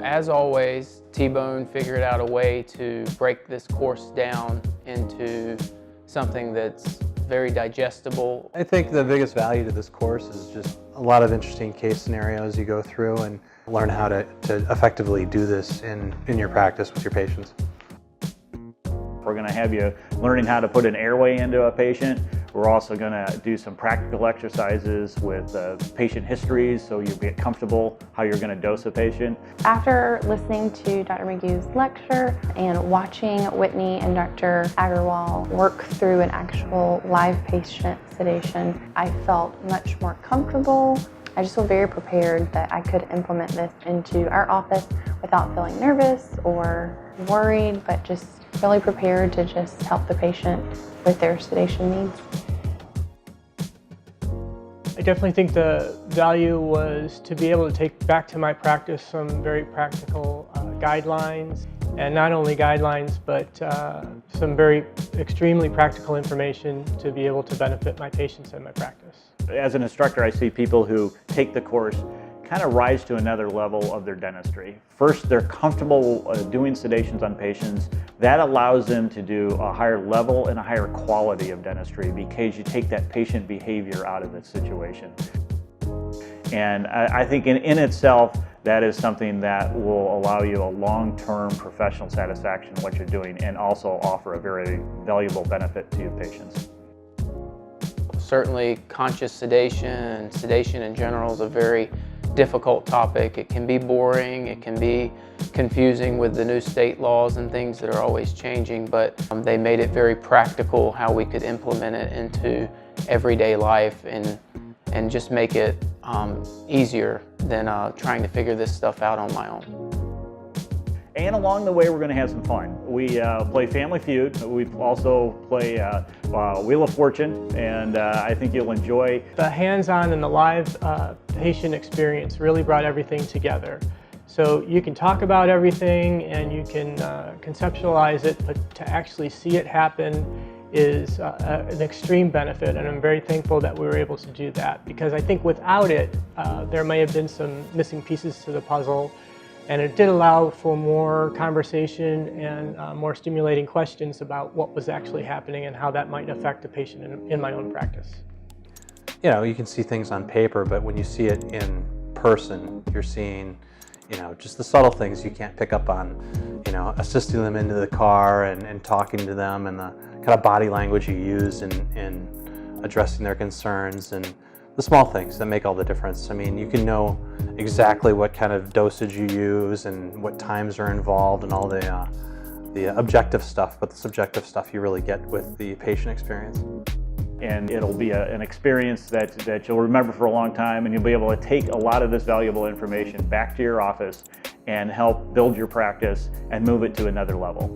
As always, T-Bone figured out a way to break this course down into something that's very digestible. I think the biggest value to this course is just a lot of interesting case scenarios you go through and learn how to effectively do this in your practice with your patients. We're going to have you learning how to put an airway into a patient. We're also going to do some practical exercises with patient histories so you get comfortable how you're going to dose a patient. After listening to Dr. McGue's lecture and watching Whitney and Dr. Agarwal work through an actual live patient sedation, I felt much more comfortable. I just feel very prepared that I could implement this into our office without feeling nervous or worried, but just really prepared to just help the patient with their sedation needs. I definitely think the value was to be able to take back to my practice some very practical guidelines, and not only guidelines, but some very extremely practical information to be able to benefit my patients and my practice. As an instructor, I see people who take the course kind of rise to another level of their dentistry. First, they're comfortable doing sedations on patients. That allows them to do a higher level and a higher quality of dentistry because you take that patient behavior out of the situation. And I think in itself, that is something that will allow you a long-term professional satisfaction in what you're doing and also offer a very valuable benefit to your patients. Certainly, conscious sedation and sedation in general is a very difficult topic. It can be boring, it can be confusing with the new state laws and things that are always changing, but they made it very practical how we could implement it into everyday life and just make it easier than trying to figure this stuff out on my own. And along the way, we're going to have some fun. We play Family Feud. We also play Wheel of Fortune, and I think you'll enjoy. The hands-on and the live patient experience really brought everything together. So you can talk about everything and you can conceptualize it, but to actually see it happen is an extreme benefit, and I'm very thankful that we were able to do that, because I think without it, there may have been some missing pieces to the puzzle. And it did allow for more conversation and more stimulating questions about what was actually happening and how that might affect a patient in my own practice. You know, you can see things on paper, but when you see it in person, you're seeing, you know, just the subtle things you can't pick up on, you know, assisting them into the car and talking to them and the kind of body language you use in addressing their concerns and the small things that make all the difference. I mean, you can know exactly what kind of dosage you use and what times are involved and all the objective stuff, but the subjective stuff you really get with the patient experience. And it'll be an experience that you'll remember for a long time, and you'll be able to take a lot of this valuable information back to your office and help build your practice and move it to another level.